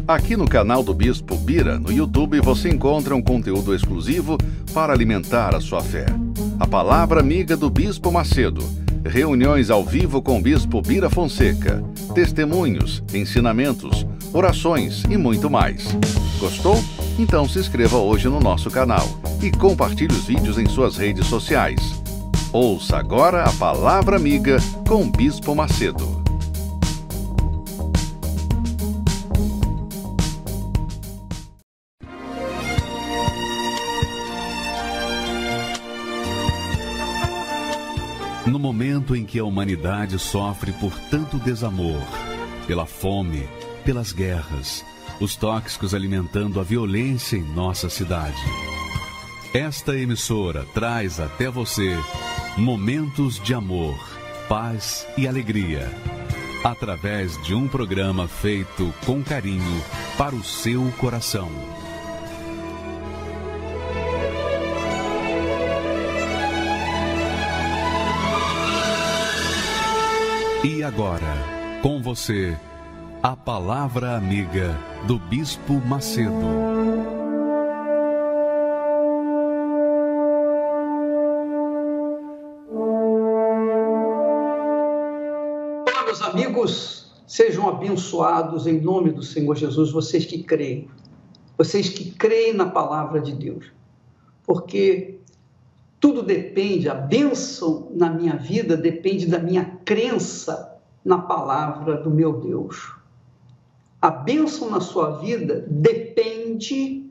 Aqui no canal do Bispo Bira, no YouTube, você encontra um conteúdo exclusivo para alimentar a sua fé. A Palavra Amiga do Bispo Macedo, reuniões ao vivo com o Bispo Bira Fonseca, testemunhos, ensinamentos, orações e muito mais. Gostou? Então se inscreva hoje no nosso canal e compartilhe os vídeos em suas redes sociais. Ouça agora a Palavra Amiga com o Bispo Macedo. No momento em que a humanidade sofre por tanto desamor, pela fome, pelas guerras, os tóxicos alimentando a violência em nossa cidade, esta emissora traz até você momentos de amor, paz e alegria, através de um programa feito com carinho para o seu coração. E agora, com você, a Palavra Amiga do Bispo Macedo. Olá, meus amigos, sejam abençoados em nome do Senhor Jesus, vocês que creem na Palavra de Deus, porque tudo depende, a bênção na minha vida depende da minha crença na palavra do meu Deus. A bênção na sua vida depende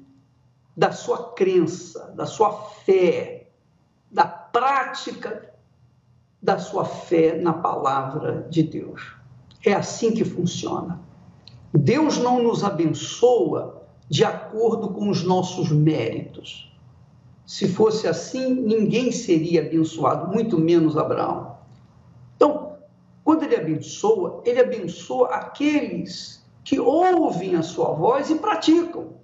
da sua crença, da sua fé, da prática da sua fé na palavra de Deus. É assim que funciona. Deus não nos abençoa de acordo com os nossos méritos. Se fosse assim, ninguém seria abençoado, muito menos Abraão. Então, quando ele abençoa aqueles que ouvem a sua voz e praticam.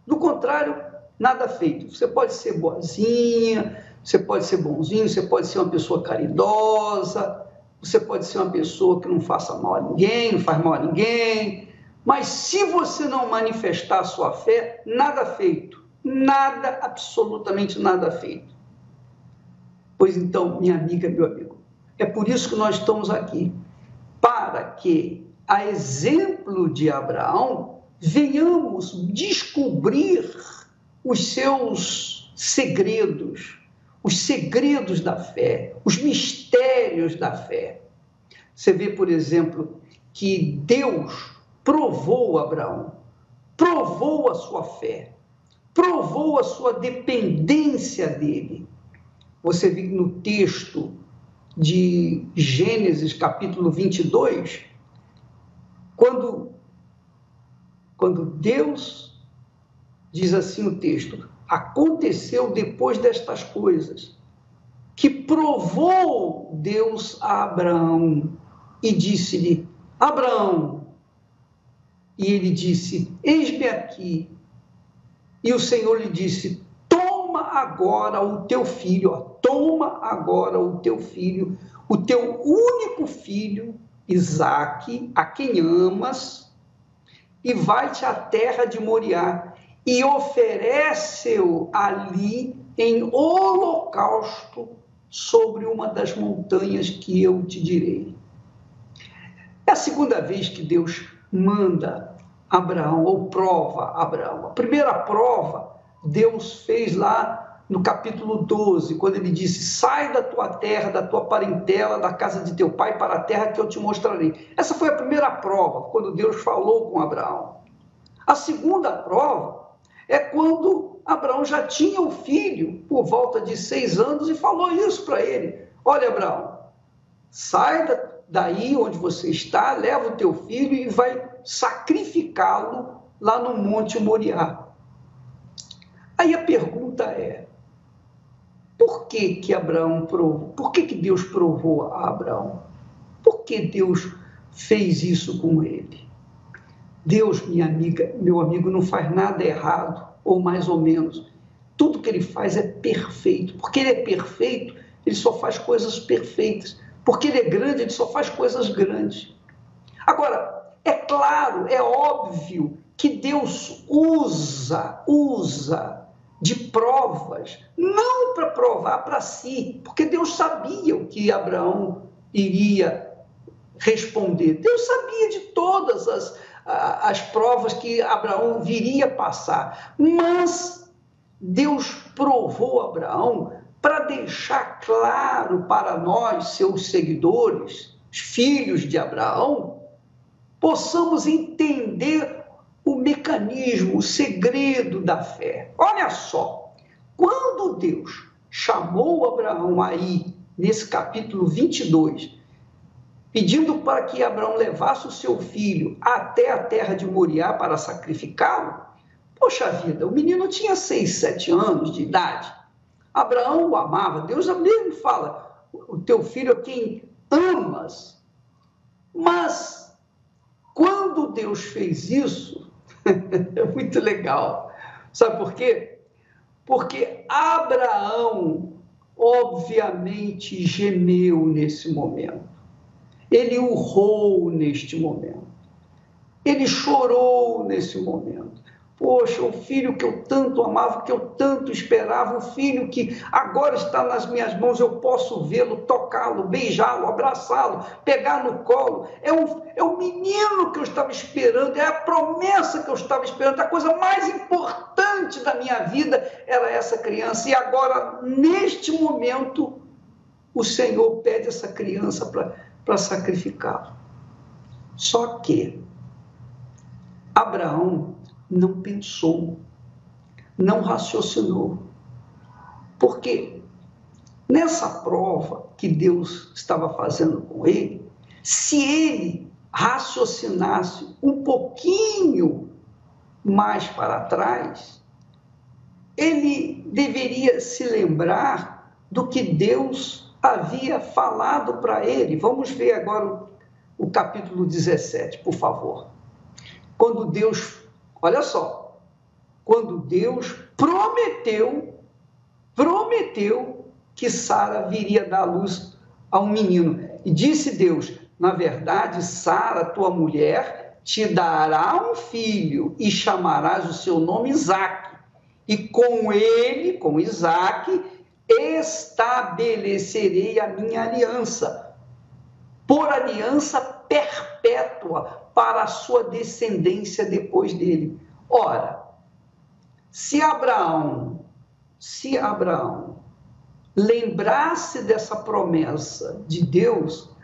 Do contrário, nada feito. Você pode ser boazinha, você pode ser bonzinho, você pode ser uma pessoa caridosa, você pode ser uma pessoa que não faça mal a ninguém, não faz mal a ninguém, mas se você não manifestar a sua fé, nada feito. Nada, absolutamente nada feito. Pois então, minha amiga, meu amigo, é por isso que nós estamos aqui, para que, a exemplo de Abraão, venhamos descobrir os seus segredos, os segredos da fé, os mistérios da fé. Você vê, por exemplo, que Deus provou Abraão, provou a sua fé, provou a sua dependência dele. Você vê no texto de Gênesis, capítulo 22, quando Deus, diz assim o texto, aconteceu depois destas coisas, que provou Deus a Abraão e disse-lhe, Abraão, e ele disse, eis-me aqui. E o Senhor lhe disse, toma agora o teu filho, o teu único filho, Isaque, a quem amas, e vai-te à terra de Moriá, e oferece-o ali em holocausto sobre uma das montanhas que eu te direi. É a segunda vez que Deus manda Abraão, ou prova Abraão. A primeira prova, Deus fez lá no capítulo 12, quando ele disse, sai da tua terra, da tua parentela, da casa de teu pai, para a terra que eu te mostrarei. Essa foi a primeira prova, quando Deus falou com Abraão. A segunda prova é quando Abraão já tinha o filho, por volta de 6 anos, e falou isso para ele. Olha, Abraão, sai daí onde você está, leva o teu filho e vai sacrificá-lo lá no Monte Moriá. Aí a pergunta é, por que Abraão provou? Por que Deus provou a Abraão? Por que Deus fez isso com ele? Deus, minha amiga, meu amigo, não faz nada errado, ou mais ou menos. Tudo que ele faz é perfeito. Porque ele é perfeito, ele só faz coisas perfeitas. Porque ele é grande, ele só faz coisas grandes. Agora, é claro, é óbvio que que Deus usa de provas, não para provar para si, porque Deus sabia o que Abraão iria responder. Deus sabia de todas as provas que Abraão viria passar, mas Deus provou Abraão para deixar claro para nós, seus seguidores, os filhos de Abraão, possamos entender o mecanismo, o segredo da fé. Olha só, quando Deus chamou Abraão aí, nesse capítulo 22, pedindo para que Abraão levasse o seu filho até a terra de Moriá para sacrificá-lo, poxa vida, o menino tinha 6, 7 anos de idade. Abraão o amava, Deus mesmo fala, o teu filho é quem amas. Mas, quando Deus fez isso, é muito legal. Sabe por quê? Porque Abraão, obviamente, gemeu nesse momento. Ele urrou neste momento. Ele chorou nesse momento. Poxa, o filho que eu tanto amava, que eu tanto esperava, o filho que agora está nas minhas mãos, eu posso vê-lo, tocá-lo, beijá-lo, abraçá-lo, pegar no colo. É o menino que eu estava esperando, é a promessa que eu estava esperando. A coisa mais importante da minha vida era essa criança. E agora, neste momento, o Senhor pede essa criança para sacrificá-lo. Só que Abraão não pensou, não raciocinou, porque nessa prova que Deus estava fazendo com ele, se ele raciocinasse um pouquinho mais para trás, ele deveria se lembrar do que Deus havia falado para ele. Vamos ver agora o capítulo 17, por favor. Quando Deus, olha só, quando Deus prometeu que Sara viria dar luz a um menino. E disse Deus, na verdade, Sara, tua mulher, te dará um filho e chamarás o seu nome Isaque. E com ele, com Isaque, estabelecerei a minha aliança, por aliança perpétua para a sua descendência depois dele. Ora, se Abraão lembrasse dessa promessa de Deus,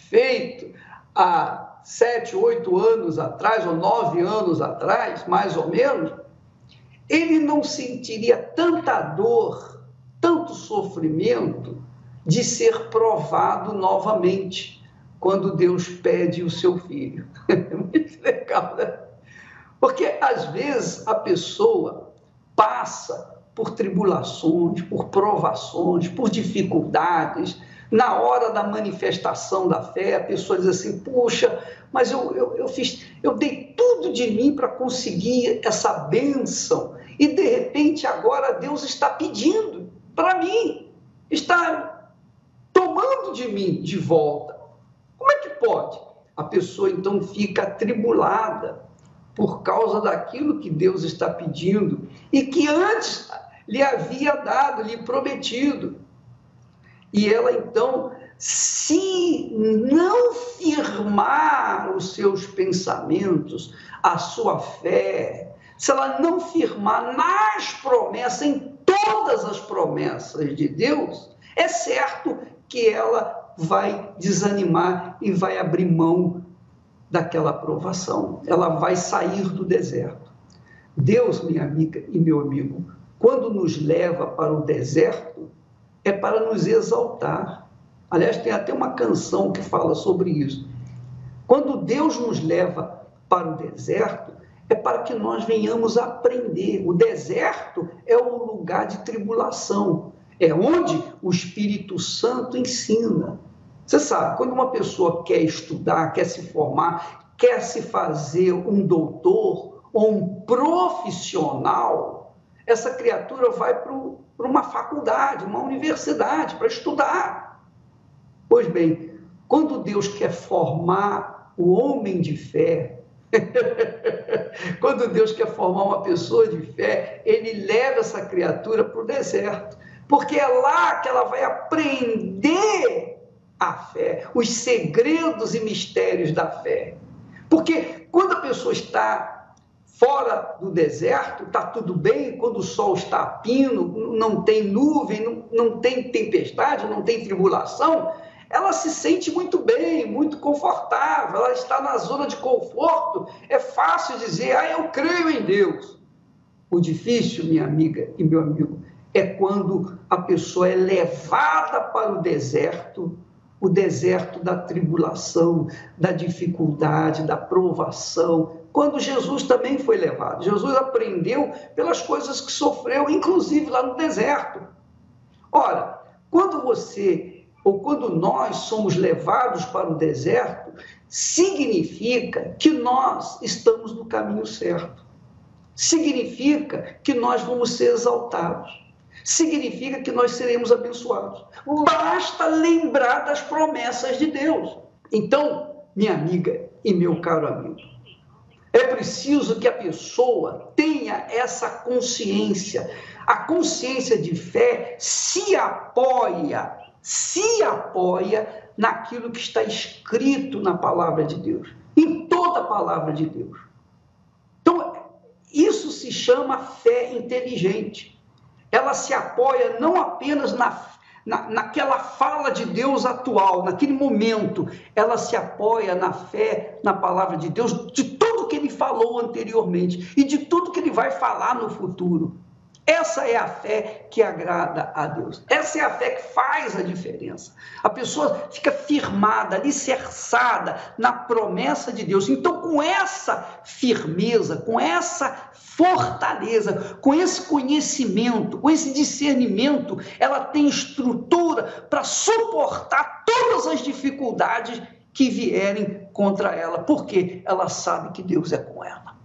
feito há 7, 8 anos atrás, ou 9 anos atrás, mais ou menos, ele não sentiria tanta dor, tanto sofrimento de ser provado novamente quando Deus pede o seu filho. É muito legal, né? Porque, às vezes, a pessoa passa por tribulações, por provações, por dificuldades. Na hora da manifestação da fé, a pessoa diz assim, puxa, mas eu dei tudo de mim para conseguir essa bênção e, de repente, agora Deus está pedindo para mim, está tomando de mim de volta. Como é que pode? A pessoa, então, fica atribulada por causa daquilo que Deus está pedindo e que antes lhe havia dado, lhe prometido. E ela, então, se não firmar os seus pensamentos, a sua fé, se ela não firmar nas promessas, em todas as promessas de Deus, é certo que ela vai desanimar e vai abrir mão daquela aprovação. Ela vai sair do deserto. Deus, minha amiga e meu amigo, quando nos leva para o deserto, é para nos exaltar. Aliás, tem até uma canção que fala sobre isso. Quando Deus nos leva para o deserto, é para que nós venhamos aprender. O deserto é o lugar de tribulação, é onde o Espírito Santo ensina. Você sabe, quando uma pessoa quer estudar, quer se formar, quer se fazer um doutor ou um profissional, essa criatura vai para uma faculdade, uma universidade, para estudar. Pois bem, quando Deus quer formar o homem de fé, Quando Deus quer formar uma pessoa de fé, Ele leva essa criatura para o deserto, porque é lá que ela vai aprender a fé, os segredos e mistérios da fé. Porque quando a pessoa está fora do deserto, está tudo bem, quando o sol está a pino, não tem nuvem, não tem tempestade, não tem tribulação, ela se sente muito bem, muito confortável, ela está na zona de conforto, é fácil dizer, eu creio em Deus. O difícil, minha amiga e meu amigo, é quando a pessoa é levada para o deserto da tribulação, da dificuldade, da provação, quando Jesus também foi levado. Jesus aprendeu pelas coisas que sofreu, inclusive lá no deserto. Ora, quando nós somos levados para o deserto, significa que nós estamos no caminho certo. Significa que nós vamos ser exaltados. Significa que nós seremos abençoados. Basta lembrar das promessas de Deus. Então, minha amiga e meu caro amigo, é preciso que a pessoa tenha essa consciência. A consciência de fé se apoia naquilo que está escrito na palavra de Deus, em toda a palavra de Deus. Então, isso se chama fé inteligente. Ela se apoia não apenas naquela fala de Deus atual, naquele momento, ela se apoia na fé, na palavra de Deus, de tudo que ele falou anteriormente e de tudo que ele vai falar no futuro. Essa é a fé que agrada a Deus. Essa é a fé que faz a diferença. A pessoa fica firmada, alicerçada na promessa de Deus. Então, com essa firmeza, com essa fortaleza, com esse conhecimento, com esse discernimento, ela tem estrutura para suportar todas as dificuldades que vierem contra ela. Porque ela sabe que Deus é com ela.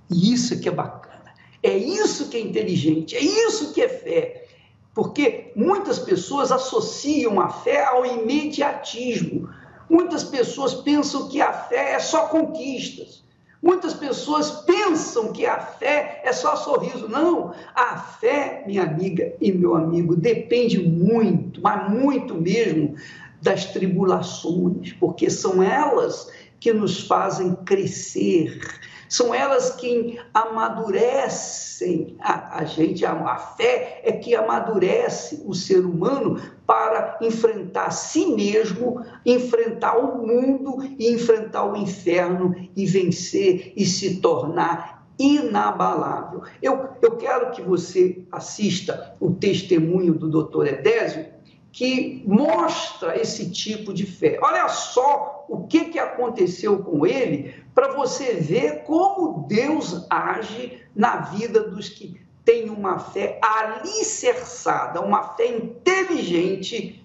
E isso que é bacana. É isso que é inteligente, é isso que é fé. Porque muitas pessoas associam a fé ao imediatismo. Muitas pessoas pensam que a fé é só conquistas. Muitas pessoas pensam que a fé é só sorriso. Não, a fé, minha amiga e meu amigo, depende muito, mas muito mesmo, das tribulações, porque são elas que nos fazem crescer. São elas que amadurecem a gente. A fé é que amadurece o ser humano para enfrentar a si mesmo, enfrentar o mundo e enfrentar o inferno e vencer e se tornar inabalável. Eu quero que você assista o testemunho do Dr. Edésio, que mostra esse tipo de fé. Olha só o que aconteceu com ele, para você ver como Deus age na vida dos que têm uma fé alicerçada, uma fé inteligente,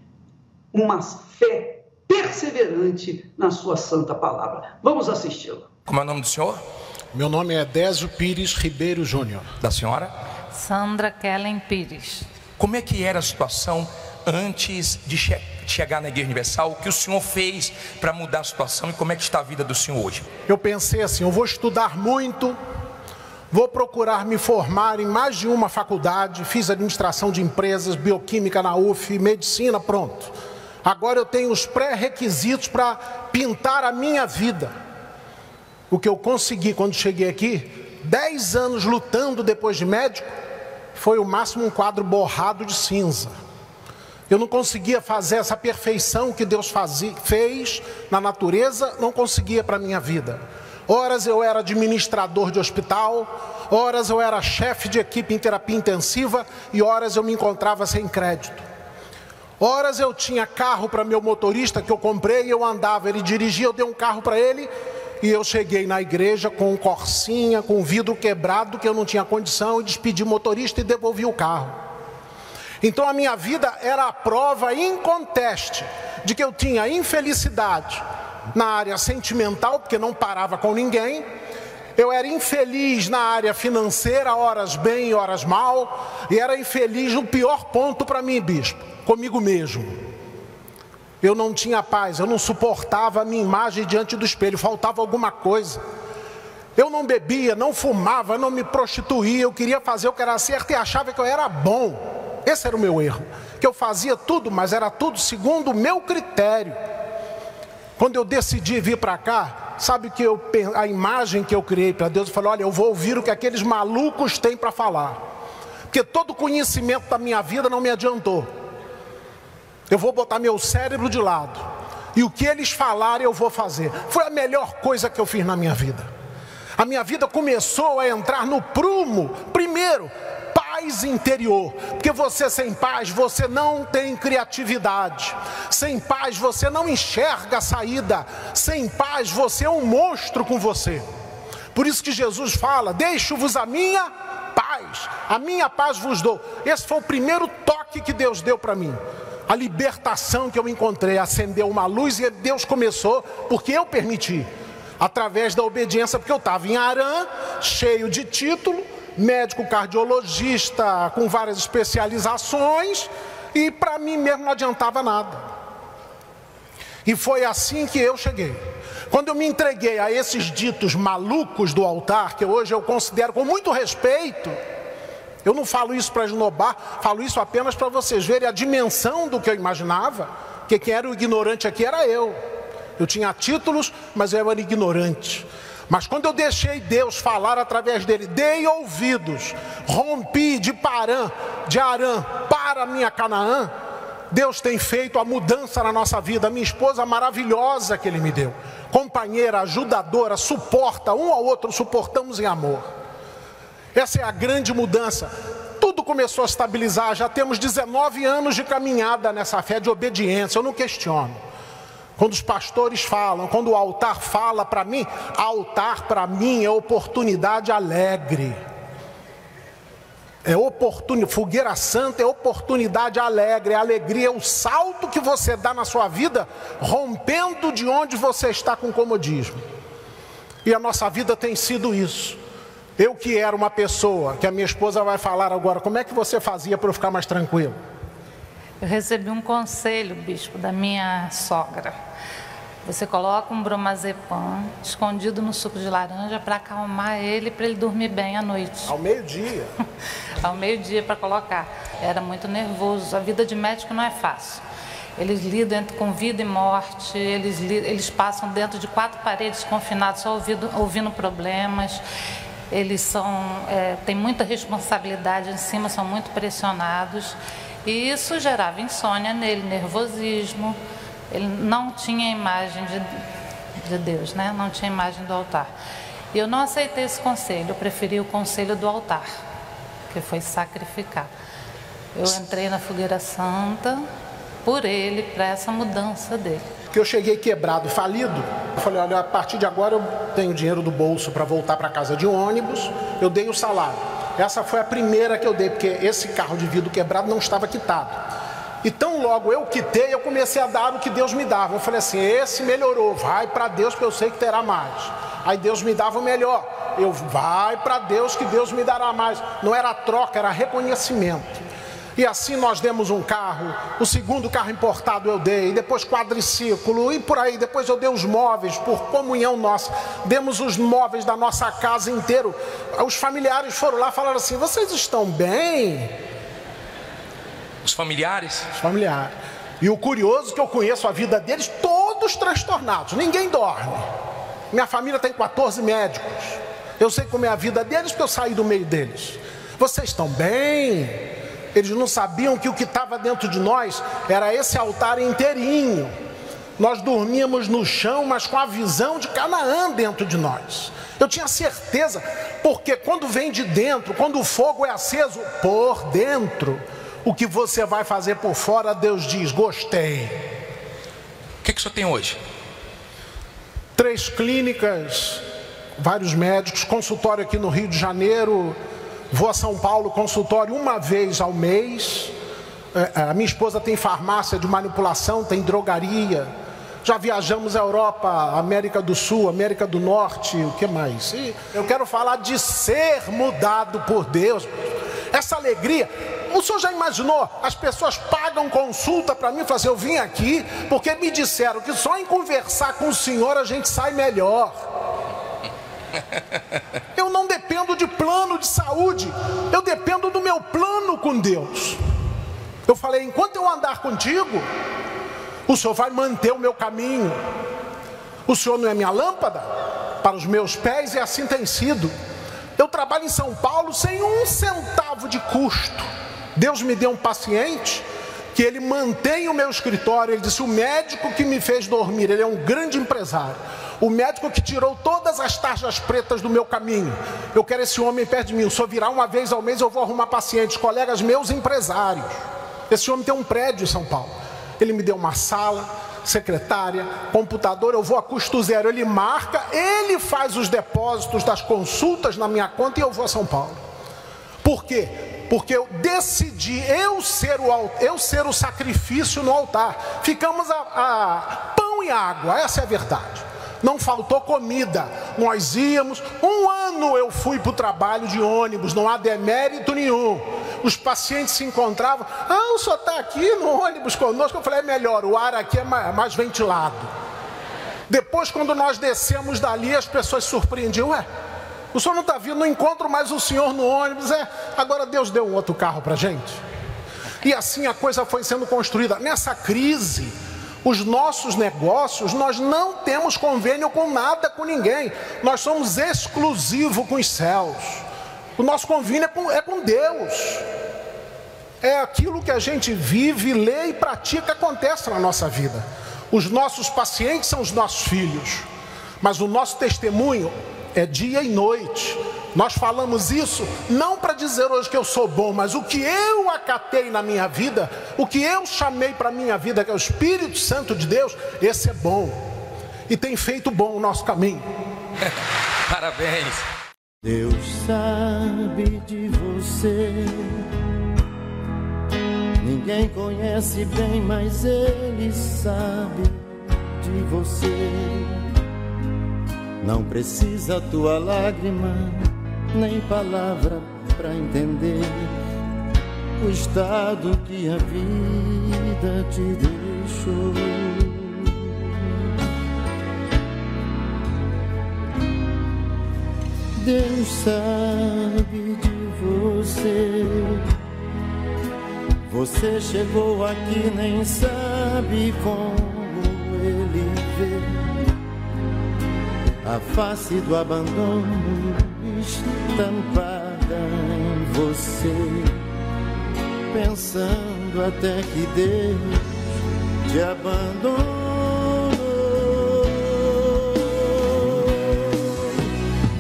uma fé perseverante na sua santa palavra. Vamos assisti-lo. Como é o nome do senhor? Meu nome é Désio Pires Ribeiro Júnior. Da senhora? Sandra Kellen Pires. Como é que era a situação antes de chegar na Igreja Universal? O que o senhor fez para mudar a situação e como é que está a vida do senhor hoje? Eu pensei assim, eu vou estudar muito, vou procurar me formar em mais de uma faculdade, fiz administração de empresas, bioquímica na UF, medicina, pronto. Agora eu tenho os pré-requisitos para pintar a minha vida. O que eu consegui quando cheguei aqui, 10 anos lutando depois de médico, foi o máximo um quadro borrado de cinza. Eu não conseguia fazer essa perfeição que Deus fez na natureza, não conseguia para a minha vida. Horas eu era administrador de hospital, horas eu era chefe de equipe em terapia intensiva e horas eu me encontrava sem crédito. Horas eu tinha carro para meu motorista que eu comprei, eu andava, ele dirigia, eu dei um carro para ele e eu cheguei na igreja com um Corsinha, com um vidro quebrado que eu não tinha condição e despedi o motorista e devolvi o carro. Então a minha vida era a prova inconteste de que eu tinha infelicidade na área sentimental, porque não parava com ninguém. Eu era infeliz na área financeira, horas bem e horas mal. E era infeliz no pior ponto para mim, bispo, comigo mesmo. Eu não tinha paz, eu não suportava a minha imagem diante do espelho, faltava alguma coisa. Eu não bebia, não fumava, não me prostituía, eu queria fazer o que era certo e achava que eu era bom. Esse era o meu erro, que eu fazia tudo, mas era tudo segundo o meu critério. Quando eu decidi vir para cá, sabe que a imagem que eu criei para Deus, eu falei, olha, eu vou ouvir o que aqueles malucos têm para falar. Porque todo conhecimento da minha vida não me adiantou. Eu vou botar meu cérebro de lado. E o que eles falarem eu vou fazer. Foi a melhor coisa que eu fiz na minha vida. A minha vida começou a entrar no prumo. Primeiro, paz interior. Porque você sem paz, você não tem criatividade. Sem paz, você não enxerga a saída. Sem paz, você é um monstro com você. Por isso que Jesus fala, deixo-vos a minha paz. A minha paz vos dou. Esse foi o primeiro toque que Deus deu para mim. A libertação que eu encontrei, acendeu uma luz e Deus começou, porque eu permiti. Através da obediência, porque eu estava em Arã, cheio de título, médico cardiologista, com várias especializações, e para mim mesmo não adiantava nada. E foi assim que eu cheguei. Quando eu me entreguei a esses ditos malucos do altar, que hoje eu considero com muito respeito, eu não falo isso para esnobar, falo isso apenas para vocês verem a dimensão do que eu imaginava, que quem era o ignorante aqui era eu. Eu tinha títulos, mas eu era ignorante. Mas quando eu deixei Deus falar através dele, dei ouvidos, rompi de Arã para a minha Canaã, Deus tem feito a mudança na nossa vida. Minha esposa maravilhosa que Ele me deu, companheira, ajudadora, suporta, um ao outro, suportamos em amor. Essa é a grande mudança. Tudo começou a estabilizar, já temos 19 anos de caminhada nessa fé de obediência, eu não questiono. Quando os pastores falam, quando o altar fala para mim, altar para mim é oportunidade alegre. Fogueira santa é oportunidade alegre. A alegria é o salto que você dá na sua vida, rompendo de onde você está com comodismo. E a nossa vida tem sido isso. Eu que era uma pessoa, que a minha esposa vai falar agora, como é que você fazia para eu ficar mais tranquilo? Eu recebi um conselho, bispo, da minha sogra. Você coloca um bromazepam escondido no suco de laranja para acalmar ele, para ele dormir bem à noite. Ao meio-dia? Ao meio-dia para colocar. Era muito nervoso. A vida de médico não é fácil. Eles lidam com vida e morte, eles passam dentro de 4 paredes confinados, só ouvindo problemas. Eles têm muita responsabilidade em cima, são muito pressionados. E isso gerava insônia nele, nervosismo. Ele não tinha imagem de Deus, né? Não tinha imagem do altar. E eu não aceitei esse conselho, eu preferi o conselho do altar, que foi sacrificar. Eu entrei na fogueira santa por ele, para essa mudança dele. Porque eu cheguei quebrado, falido. Eu falei, olha, a partir de agora eu tenho dinheiro do bolso para voltar para casa de ônibus, eu dei o salário. Essa foi a primeira que eu dei, porque esse carro de vidro quebrado não estava quitado. E tão logo eu quitei, eu comecei a dar o que Deus me dava. Eu falei assim, esse melhorou, vai para Deus que eu sei que terá mais. Aí Deus me dava o melhor. Vai para Deus que Deus me dará mais. Não era troca, era reconhecimento. E assim nós demos um carro, o segundo carro importado eu dei, depois quadriciclo e por aí, depois eu dei os móveis por comunhão nossa, demos os móveis da nossa casa inteiro. Os familiares foram lá e falaram assim, vocês estão bem? Os familiares? Os familiares. E o curioso é que eu conheço a vida deles todos transtornados, ninguém dorme. Minha família tem 14 médicos, eu sei como é a vida deles porque eu saí do meio deles. Vocês estão bem? Eles não sabiam que o que estava dentro de nós era esse altar inteirinho. Nós dormíamos no chão, mas com a visão de Canaã dentro de nós. Eu tinha certeza, porque quando vem de dentro, quando o fogo é aceso por dentro, o que você vai fazer por fora, Deus diz, gostei. O que o senhor tem hoje? 3 clínicas, vários médicos, consultório aqui no Rio de Janeiro. Vou a São Paulo, consultório 1 vez ao mês. A minha esposa tem farmácia de manipulação, tem drogaria. Já viajamos à Europa, América do Sul, América do Norte, o que mais? E eu quero falar de ser mudado por Deus. Essa alegria, o senhor já imaginou? As pessoas pagam consulta para mim e falam assim, eu vim aqui porque me disseram que só em conversar com o senhor a gente sai melhor. Eu não dependo de plano de saúde, eu dependo do meu plano com Deus. Eu falei, enquanto eu andar contigo, o Senhor vai manter o meu caminho. O Senhor não é minha lâmpada para os meus pés, e assim tem sido. Eu trabalho em São Paulo sem um centavo de custo. Deus me deu um paciente que ele mantém o meu escritório. Ele disse, o médico que me fez dormir, ele é um grande empresário, o médico que tirou todas as tarjas pretas do meu caminho. Eu quero esse homem perto de mim. O senhor virá uma vez ao mês, eu vou arrumar pacientes, colegas meus empresários. Esse homem tem um prédio em São Paulo. Ele me deu uma sala, secretária, computador, eu vou a custo zero. Ele marca, ele faz os depósitos das consultas na minha conta e eu vou a São Paulo. Por quê? Porque eu decidi eu ser o sacrifício no altar. Ficamos a pão e água, essa é a verdade. Não faltou comida, nós íamos, um ano eu fui para o trabalho de ônibus, não há demérito nenhum. Os pacientes se encontravam, o senhor está aqui no ônibus conosco. Eu falei, é melhor, o ar aqui é mais ventilado. Depois, quando nós descemos dali, as pessoas se surpreendiam, o senhor não está vindo, não encontro mais o senhor no ônibus. Agora Deus deu um outro carro para a gente. E assim a coisa foi sendo construída. Nessa crise, os nossos negócios, nós não temos convênio com nada, com ninguém. Nós somos exclusivos com os céus. O nosso convênio é com Deus. É aquilo que a gente vive, lê e pratica, acontece na nossa vida. Os nossos pacientes são os nossos filhos. Mas o nosso testemunho é dia e noite. Nós falamos isso não para dizer hoje que eu sou bom, mas o que eu acatei na minha vida, o que eu chamei para a minha vida, que é o Espírito Santo de Deus, esse é bom. E tem feito bom o nosso caminho. Parabéns. Deus sabe de você. Ninguém conhece bem, mas Ele sabe de você. Não precisa tua lágrima, nem palavra pra entender o estado que a vida te deixou. Deus sabe de você. Você chegou aqui, nem sabe como Ele vê a face do abandono estampada em você, pensando até que Deus te abandonou.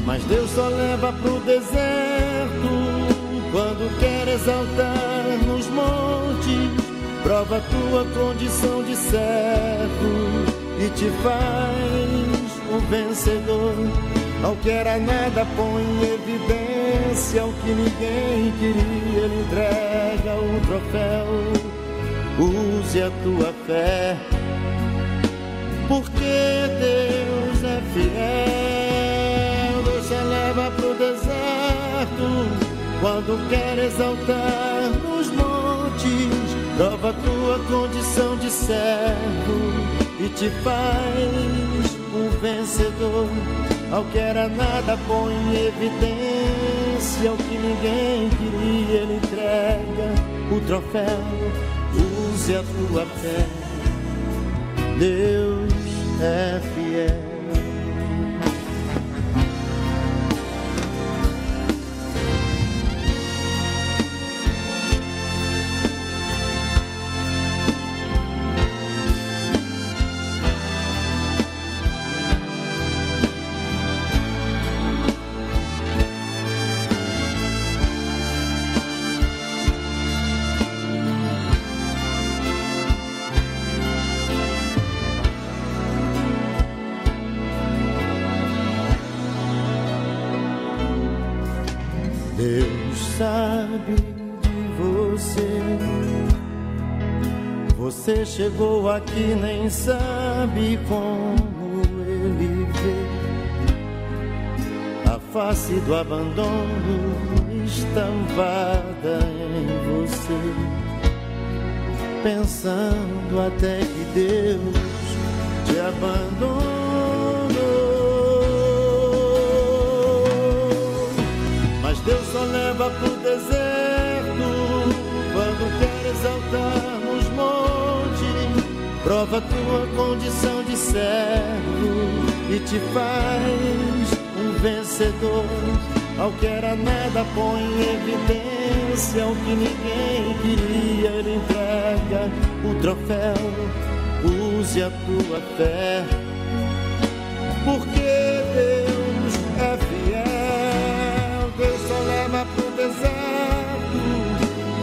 Mas Deus só leva pro deserto quando quer exaltar nos montes. Prova tua condição de servo e te faz um vencedor. Ao que era nada põe em evidência o que ninguém queria. Ele entrega um troféu. Use a tua fé, porque Deus é fiel. Deus te leva pro deserto quando quer exaltar nos montes. Prova tua condição de servo e te faz um vencedor. Ao que era nada põe em evidência o que ninguém queria. Ele entrega o troféu. Use a tua fé. Deus é fiel. Deus sabe de você. Você chegou aqui, nem sabe como Ele vê a face do abandono estampada em você, pensando até que Deus te abandonou. leva pro deserto, quando quer exaltar nos montes, prova tua condição de servo e te faz um vencedor. Ao que era nada põe em evidência o que ninguém queria, ele entrega o troféu. Use a tua fé, porque Deus é fiel. Deus só leva pro deserto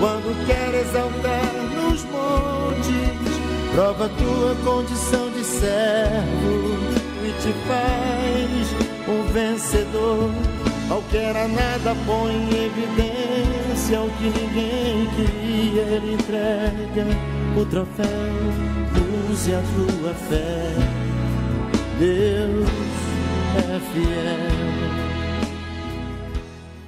quando quer exaltar nos montes, prova tua condição de servo e te faz um vencedor. Ao que era nada põe em evidência o que ninguém queria, ele entrega o troféu. Use a tua fé, Deus é fiel.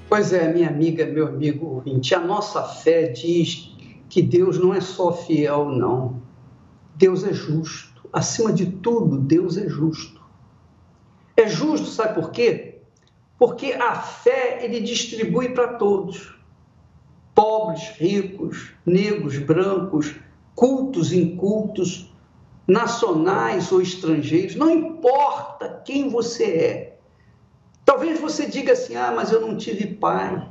Pois é, minha amiga, meu amigo ouvinte, a nossa fé diz que Deus não é só fiel, não. Deus é justo. Acima de tudo, Deus é justo. É justo, sabe por quê? Porque a fé ele distribui para todos. Pobres, ricos, negros, brancos, cultos, incultos, nacionais ou estrangeiros, não importa quem você é. Talvez você diga assim, mas eu não tive pai,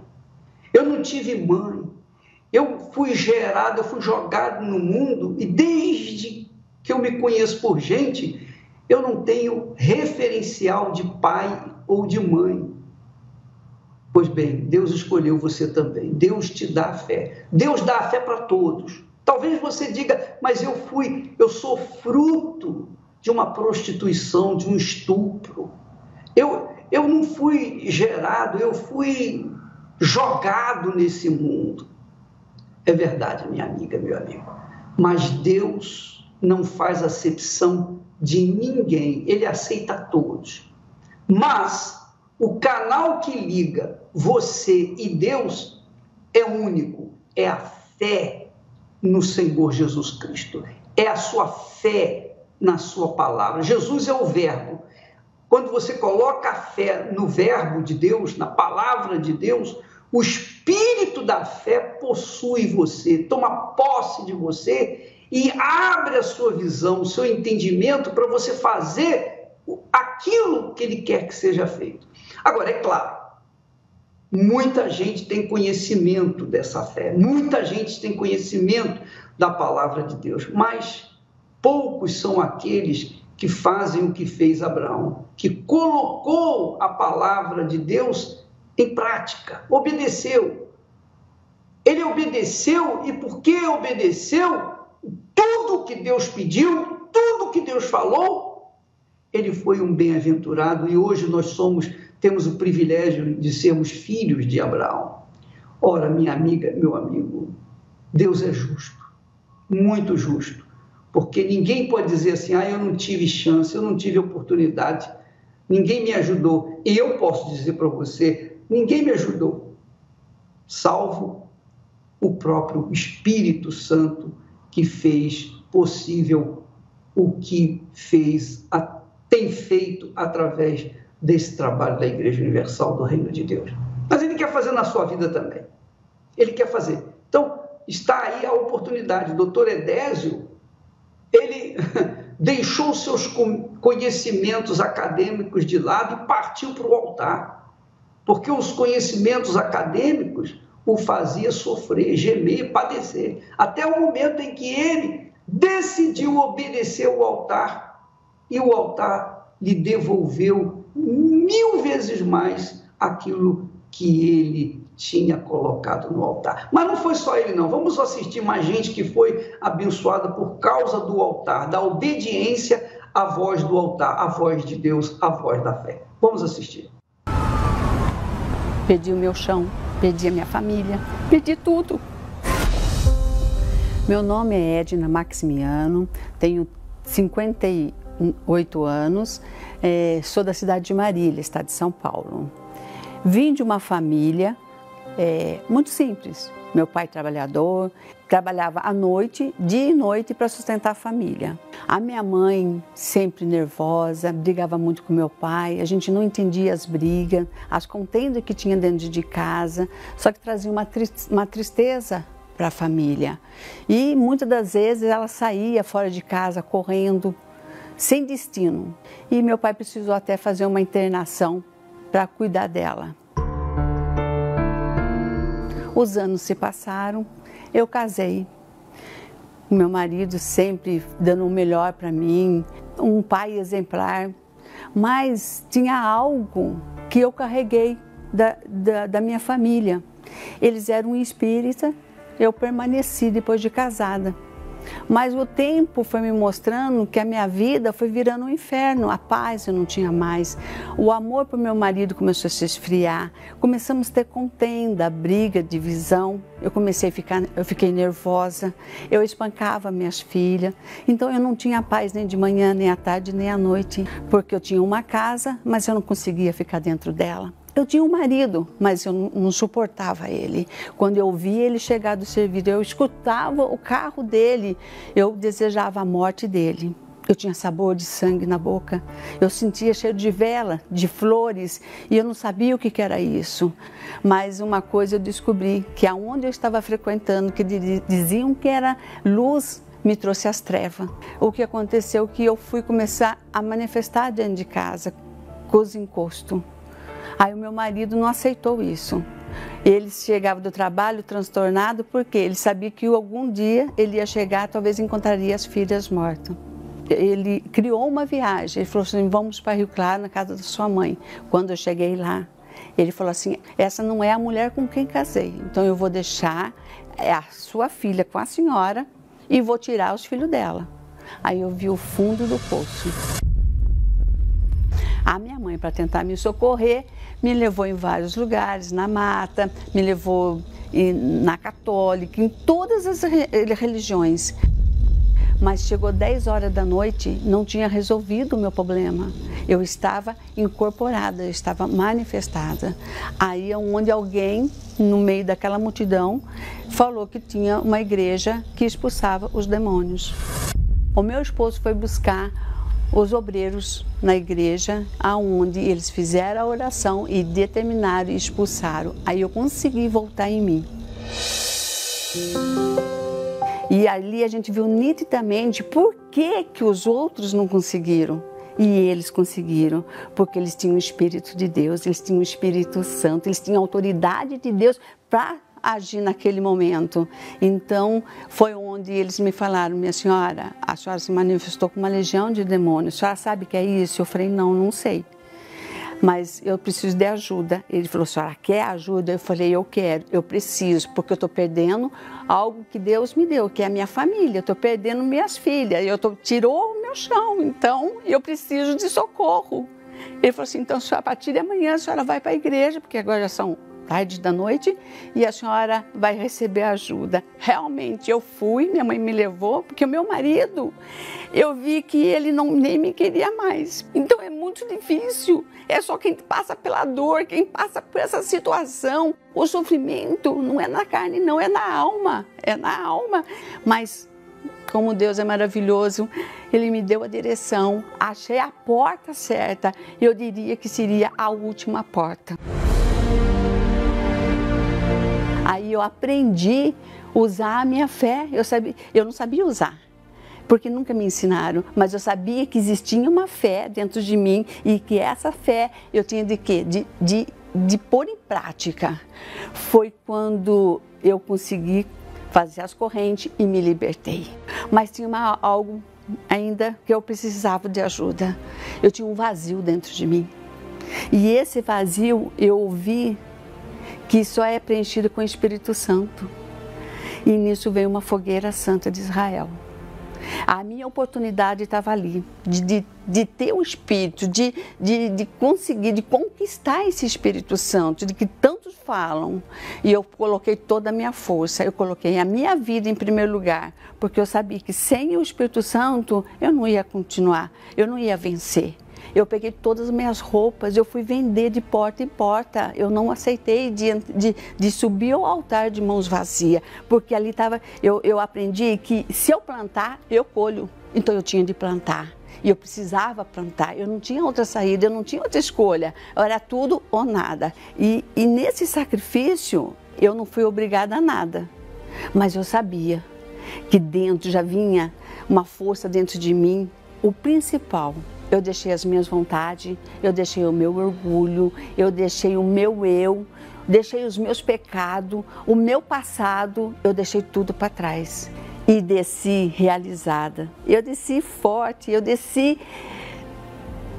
eu não tive mãe, eu fui gerado, eu fui jogado no mundo e desde que eu me conheço por gente, eu não tenho referencial de pai ou de mãe. Pois bem, Deus escolheu você também, Deus te dá a fé, Deus dá a fé para todos. Talvez você diga, mas eu sou fruto de uma prostituição, de um estupro. Eu não fui gerado, eu fui jogado nesse mundo. É verdade, minha amiga, meu amigo. Mas Deus não faz acepção de ninguém, Ele aceita todos. Mas o canal que liga você e Deus é único, é a fé no Senhor Jesus Cristo, é a sua fé na sua palavra. Jesus é o verbo. Quando você coloca a fé no verbo de Deus, na palavra de Deus, o espírito da fé possui você, toma posse de você e abre a sua visão, o seu entendimento para você fazer aquilo que Ele quer que seja feito. Agora, é claro, muita gente tem conhecimento dessa fé, muita gente tem conhecimento da palavra de Deus, mas poucos são aqueles que fazem o que fez Abraão, que colocou a palavra de Deus em prática, obedeceu. Ele obedeceu e porque obedeceu, tudo que Deus pediu, tudo que Deus falou, ele foi um bem-aventurado e hoje nós temos o privilégio de sermos filhos de Abraão. Ora, minha amiga, meu amigo, Deus é justo, muito justo, porque ninguém pode dizer assim, eu não tive chance, eu não tive oportunidade, ninguém me ajudou. E eu posso dizer para você, ninguém me ajudou, salvo o próprio Espírito Santo que fez possível o que tem feito através desse trabalho da Igreja Universal do Reino de Deus. Mas Ele quer fazer na sua vida também. Ele quer fazer. Então, está aí a oportunidade. O Dr. Edésio, ele deixou seus conhecimentos acadêmicos de lado e partiu para o altar. Porque os conhecimentos acadêmicos o fazia sofrer, gemer, padecer. Até o momento em que ele decidiu obedecer ao altar. E o altar lhe devolveu 1000 vezes mais aquilo que ele tinha colocado no altar. Mas não foi só ele, não. Vamos assistir mais gente que foi abençoada por causa do altar, da obediência à voz do altar, à voz de Deus, à voz da fé. Vamos assistir. Perdi o meu chão, perdi a minha família, perdi tudo. Meu nome é Edna Maximiano, tenho 58 anos, sou da cidade de Marília, estado de São Paulo. Vim de uma família muito simples, Meu pai trabalhador, trabalhava à noite, dia e noite para sustentar a família. A minha mãe sempre nervosa, brigava muito com meu pai, a gente não entendia as brigas, as contendas que tinha dentro de casa, só que trazia uma tristeza para a família. E muitas das vezes ela saía fora de casa correndo, sem destino. E meu pai precisou até fazer uma internação para cuidar dela. Os anos se passaram, eu casei. O meu marido sempre dando o melhor para mim, um pai exemplar, mas tinha algo que eu carreguei da minha família. Eles eram espíritas, eu permaneci depois de casada. Mas o tempo foi me mostrando que a minha vida foi virando um inferno. A paz eu não tinha mais. O amor para o meu marido começou a se esfriar. Começamos a ter contenda, briga, divisão. Eu fiquei nervosa. Eu espancava minhas filhas. Então eu não tinha paz nem de manhã, nem à tarde, nem à noite. Porque eu tinha uma casa, mas eu não conseguia ficar dentro dela. Eu tinha um marido, mas eu não suportava ele. Quando eu via ele chegar do serviço, eu escutava o carro dele, eu desejava a morte dele. Eu tinha sabor de sangue na boca, eu sentia cheiro de vela, de flores, e eu não sabia o que era isso. Mas uma coisa eu descobri, que aonde eu estava frequentando, que diziam que era luz, me trouxe as trevas. O que aconteceu é que eu fui começar a manifestar dentro de casa, com os encostos. Aí o meu marido não aceitou isso. Ele chegava do trabalho transtornado porque ele sabia que algum dia ele ia chegar, talvez encontraria as filhas mortas. Ele criou uma viagem, ele falou assim, vamos para Rio Claro, na casa da sua mãe. Quando eu cheguei lá, ele falou assim, essa não é a mulher com quem casei, então eu vou deixar a sua filha com a senhora e vou tirar os filhos dela. Aí eu vi o fundo do poço. A minha mãe, para tentar me socorrer, me levou em vários lugares, na mata, me levou na católica, em todas as religiões. Mas chegou 10 horas da noite, não tinha resolvido o meu problema. Eu estava incorporada, eu estava manifestada. Aí é onde alguém, no meio daquela multidão, falou que tinha uma igreja que expulsava os demônios. O meu esposo foi buscar os obreiros na igreja, aonde eles fizeram a oração e determinaram e expulsaram. Aí eu consegui voltar em mim. E ali a gente viu nitidamente por que os outros não conseguiram. E eles conseguiram, porque eles tinham o Espírito de Deus, eles tinham o Espírito Santo, eles tinham a autoridade de Deus para agir naquele momento. Então, foi onde eles me falaram, minha senhora, a senhora se manifestou com uma legião de demônios, a senhora sabe o que é isso? Eu falei, não sei, mas eu preciso de ajuda. Ele falou, a senhora quer ajuda? Eu falei, eu quero, eu preciso, porque eu estou perdendo algo que Deus me deu, que é a minha família, eu estou perdendo minhas filhas, tirou o meu chão, então eu preciso de socorro. Ele falou assim, então a partir de amanhã a senhora vai para a igreja, porque agora já são tarde da noite, e a senhora vai receber ajuda. Realmente, eu fui, minha mãe me levou, porque o meu marido, eu vi que ele nem me queria mais. Então é muito difícil, é só quem passa pela dor, quem passa por essa situação. O sofrimento não é na carne, não é na alma, é na alma. Mas, como Deus é maravilhoso, Ele me deu a direção, achei a porta certa, eu diria que seria a última porta. Aí eu aprendi a usar a minha fé, eu não sabia usar, porque nunca me ensinaram, mas eu sabia que existia uma fé dentro de mim e que essa fé eu tinha de quê? De pôr em prática. Foi quando eu consegui fazer as correntes e me libertei. Mas tinha algo ainda que eu precisava de ajuda. Eu tinha um vazio dentro de mim. E esse vazio eu ouvi que só é preenchido com o Espírito Santo. E nisso veio uma fogueira santa de Israel. A minha oportunidade estava ali, de ter o Espírito, de conseguir, de conquistar esse Espírito Santo, de que tantos falam. E eu coloquei toda a minha força, eu coloquei a minha vida em primeiro lugar, porque eu sabia que sem o Espírito Santo eu não ia continuar, eu não ia vencer. Eu peguei todas as minhas roupas, eu fui vender de porta em porta. Eu não aceitei de subir ao altar de mãos vazias, porque ali estava, eu aprendi que se eu plantar, eu colho. Então eu tinha de plantar. E eu precisava plantar, eu não tinha outra saída, eu não tinha outra escolha. Era tudo ou nada. E nesse sacrifício, eu não fui obrigada a nada. Mas eu sabia que dentro já vinha uma força dentro de mim. O principal, eu deixei as minhas vontades, eu deixei o meu orgulho, eu deixei o meu eu, deixei os meus pecados, o meu passado, eu deixei tudo para trás. E desci realizada, eu desci forte, eu desci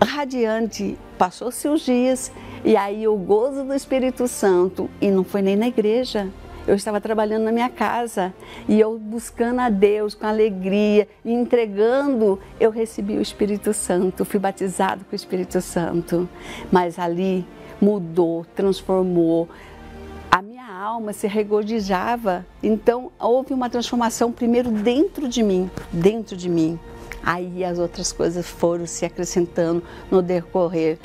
radiante. Passou-se os dias e aí o gozo do Espírito Santo, e não foi nem na igreja. Eu estava trabalhando na minha casa e eu buscando a Deus com alegria, e entregando, eu recebi o Espírito Santo, fui batizado com o Espírito Santo. Mas ali mudou, transformou, a minha alma se regozijava. Então houve uma transformação primeiro dentro de mim. Aí as outras coisas foram se acrescentando no decorrer.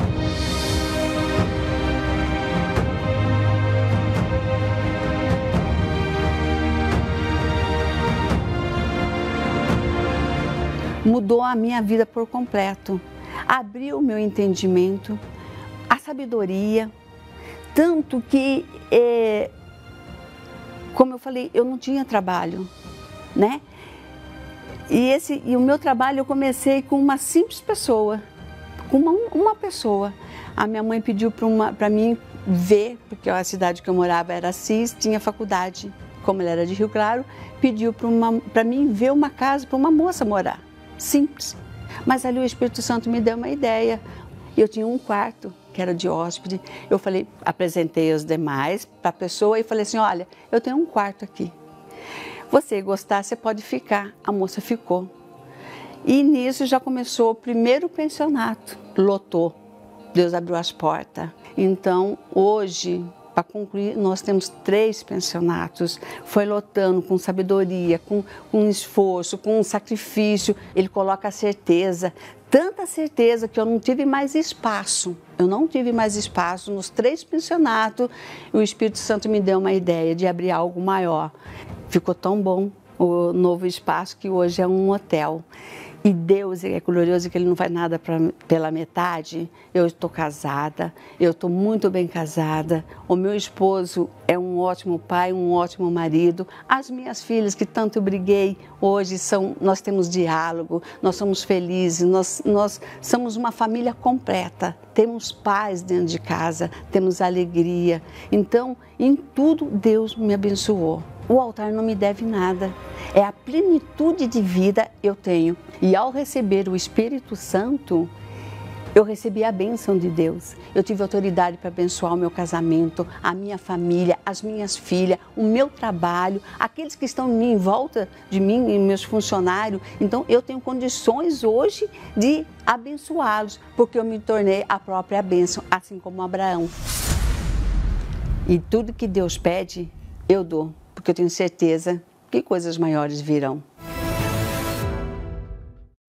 Mudou a minha vida por completo, abriu o meu entendimento, a sabedoria, tanto que, como eu falei, eu não tinha trabalho, né? E o meu trabalho eu comecei com uma simples pessoa, com uma pessoa. A minha mãe pediu para mim ver, porque a cidade que eu morava era Assis, tinha faculdade, como ela era de Rio Claro, pediu para mim ver uma casa para uma moça morar. Simples. Mas ali o Espírito Santo me deu uma ideia. Eu tinha um quarto que era de hóspede. Eu falei, apresentei os demais para a pessoa e falei assim, olha, eu tenho um quarto aqui. Você gostar, você pode ficar. A moça ficou. E nisso já começou o primeiro pensionato. Lotou. Deus abriu as portas. Então, hoje, para concluir, nós temos 3 pensionatos. Foi lotando com sabedoria, com esforço, com sacrifício. Ele coloca a certeza, tanta certeza que eu não tive mais espaço. Eu não tive mais espaço nos 3 pensionatos. O Espírito Santo me deu uma ideia de abrir algo maior. Ficou tão bom o novo espaço que hoje é um hotel. E Deus é glorioso que Ele não faz nada pela metade. Eu estou casada, eu estou muito bem casada. O meu esposo é um ótimo pai, um ótimo marido. As minhas filhas, que tanto eu briguei, hoje nós temos diálogo, nós somos felizes, nós somos uma família completa. Temos paz dentro de casa, temos alegria. Então, em tudo, Deus me abençoou. O altar não me deve nada. É a plenitude de vida eu tenho. E ao receber o Espírito Santo, eu recebi a bênção de Deus. Eu tive autoridade para abençoar o meu casamento, a minha família, as minhas filhas, o meu trabalho, aqueles que estão em volta de mim e meus funcionários. Então, eu tenho condições hoje de abençoá-los, porque eu me tornei a própria bênção, assim como Abraão. E tudo que Deus pede, eu dou, porque eu tenho certeza que coisas maiores virão.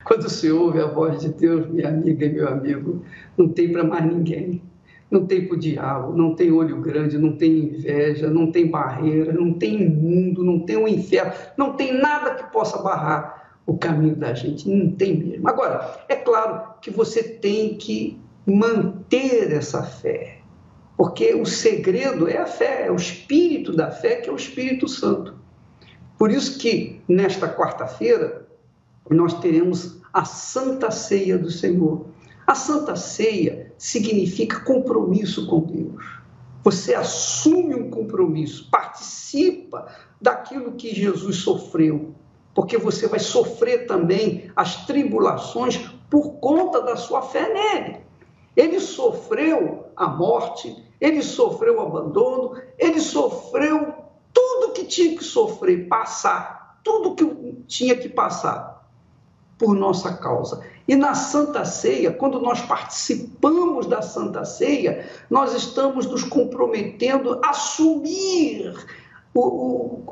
Quando se ouve a voz de Deus, minha amiga e meu amigo, não tem para mais ninguém. Não tem para o diabo, não tem olho grande, não tem inveja, não tem barreira, não tem imundo, não tem o inferno, não tem nada que possa barrar o caminho da gente, não tem mesmo. Agora, é claro que você tem que manter essa fé, porque o segredo é a fé, é o espírito da fé, que é o Espírito Santo. Por isso que, nesta quarta-feira, nós teremos a Santa Ceia do Senhor. A Santa Ceia significa compromisso com Deus. Você assume um compromisso, participa daquilo que Jesus sofreu, porque você vai sofrer também as tribulações por conta da sua fé nele. Ele sofreu a morte, ele sofreu o abandono, ele sofreu tudo que tinha que sofrer, passar, tudo que tinha que passar por nossa causa. E na Santa Ceia, quando nós participamos da Santa Ceia, nós estamos nos comprometendo a assumir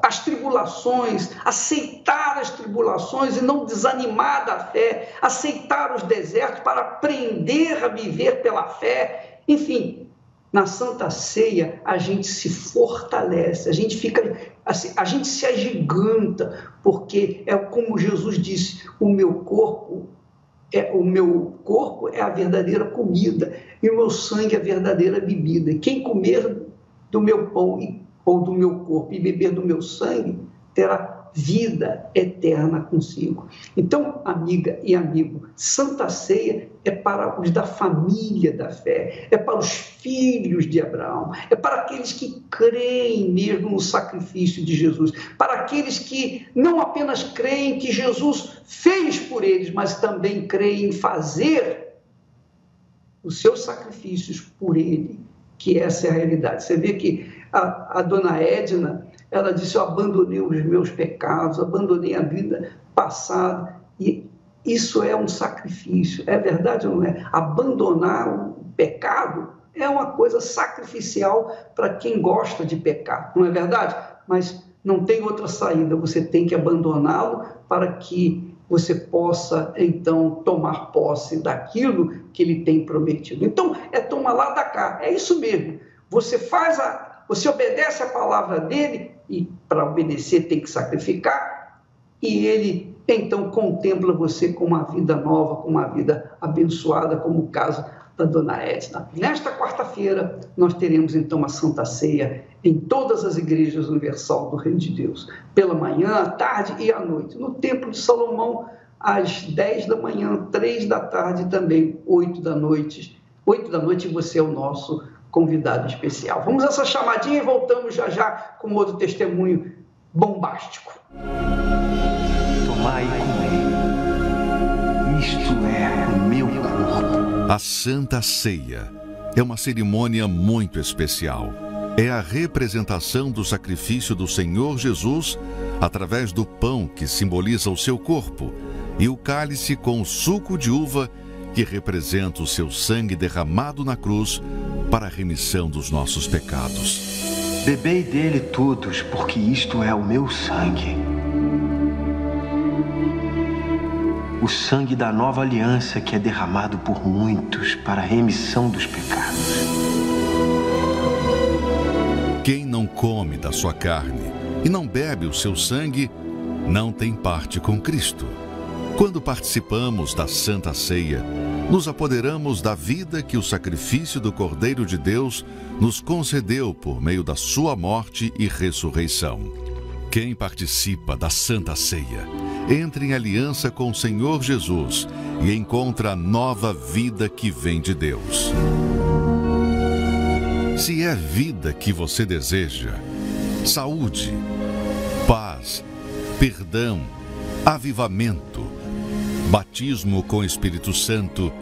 as tribulações, aceitar as tribulações e não desanimar da fé, aceitar os desertos para aprender a viver pela fé. Enfim, na Santa Ceia a gente se fortalece, a gente fica assim, a gente se agiganta, porque é como Jesus disse, o meu corpo é a verdadeira comida e o meu sangue é a verdadeira bebida. Quem comer do meu pão ou do meu corpo e beber do meu sangue terá vida eterna consigo. Então, amiga e amigo, Santa Ceia é para os da família da fé, é para os filhos de Abraão, é para aqueles que creem mesmo no sacrifício de Jesus, para aqueles que não apenas creem que Jesus fez por eles, mas também creem em fazer os seus sacrifícios por ele, que essa é a realidade. Você vê que a dona Edna, ela disse, eu abandonei os meus pecados, abandonei a vida passada, e isso é um sacrifício, é verdade ou não é? Abandonar o pecado é uma coisa sacrificial para quem gosta de pecar, não é verdade? Mas não tem outra saída, você tem que abandoná-lo para que você possa, então, tomar posse daquilo que ele tem prometido. Então, é tomar lá da cá, é isso mesmo. Você obedece a palavra dele, e para obedecer tem que sacrificar, e ele então contempla você com uma vida nova, com uma vida abençoada, como o caso da dona Edna. Nesta quarta-feira nós teremos então a Santa Ceia em todas as igrejas universal do Reino de Deus, pela manhã, à tarde e à noite. No Templo de Salomão, às 10 da manhã, 3 da tarde e também 8 da noite. 8 da noite você é o nosso convidado especial. Vamos a essa chamadinha e voltamos já com outro testemunho bombástico. Tomai e comei, isto é o meu corpo. A Santa Ceia é uma cerimônia muito especial. É a representação do sacrifício do Senhor Jesus através do pão que simboliza o seu corpo e o cálice com o suco de uva que representa o seu sangue derramado na cruz para a remissão dos nossos pecados. Bebei dele todos, porque isto é o meu sangue. O sangue da nova aliança que é derramado por muitos para a remissão dos pecados. Quem não come da sua carne e não bebe o seu sangue, não tem parte com Cristo. Quando participamos da Santa Ceia, nos apoderamos da vida que o sacrifício do Cordeiro de Deus nos concedeu por meio da sua morte e ressurreição. Quem participa da Santa Ceia entra em aliança com o Senhor Jesus e encontra a nova vida que vem de Deus. Se é vida que você deseja, saúde, paz, perdão, avivamento, batismo com o Espírito Santo,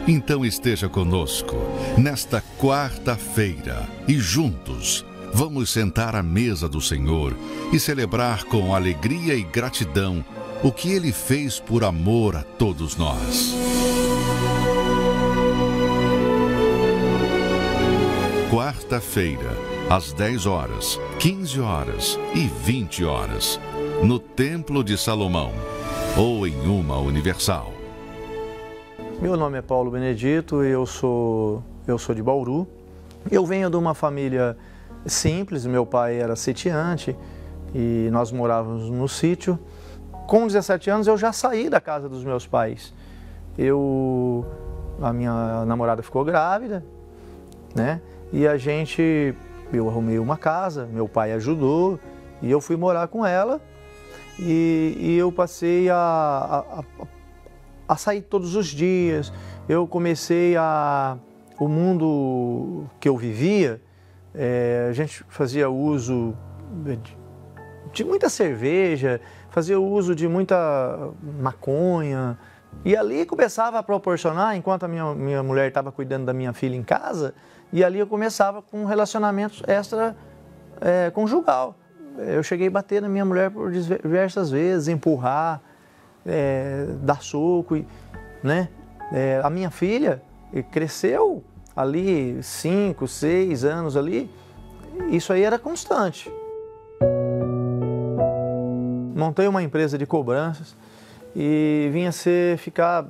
então esteja conosco nesta quarta-feira e juntos vamos sentar à mesa do Senhor e celebrar com alegria e gratidão o que Ele fez por amor a todos nós. Quarta-feira, às 10 horas, 15 horas e 20 horas, no Templo de Salomão ou em uma Universal. Meu nome é Paulo Benedito, eu sou de Bauru. Eu venho de uma família simples, meu pai era sitiante e nós morávamos no sítio. Com 17 anos eu já saí da casa dos meus pais. A minha namorada ficou grávida, né? E eu arrumei uma casa, meu pai ajudou e eu fui morar com ela. E eu passei a sair todos os dias. Eu comecei o mundo que eu vivia, a gente fazia uso de muita cerveja, fazia uso de muita maconha. E ali começava a proporcionar, enquanto a minha mulher estava cuidando da minha filha em casa, e ali eu começava com relacionamentos extra-conjugal. Eu cheguei a bater na minha mulher por diversas vezes, empurrar, dar soco, né? A minha filha cresceu ali 5, 6 anos ali, isso aí era constante. montei uma empresa de cobranças e ficar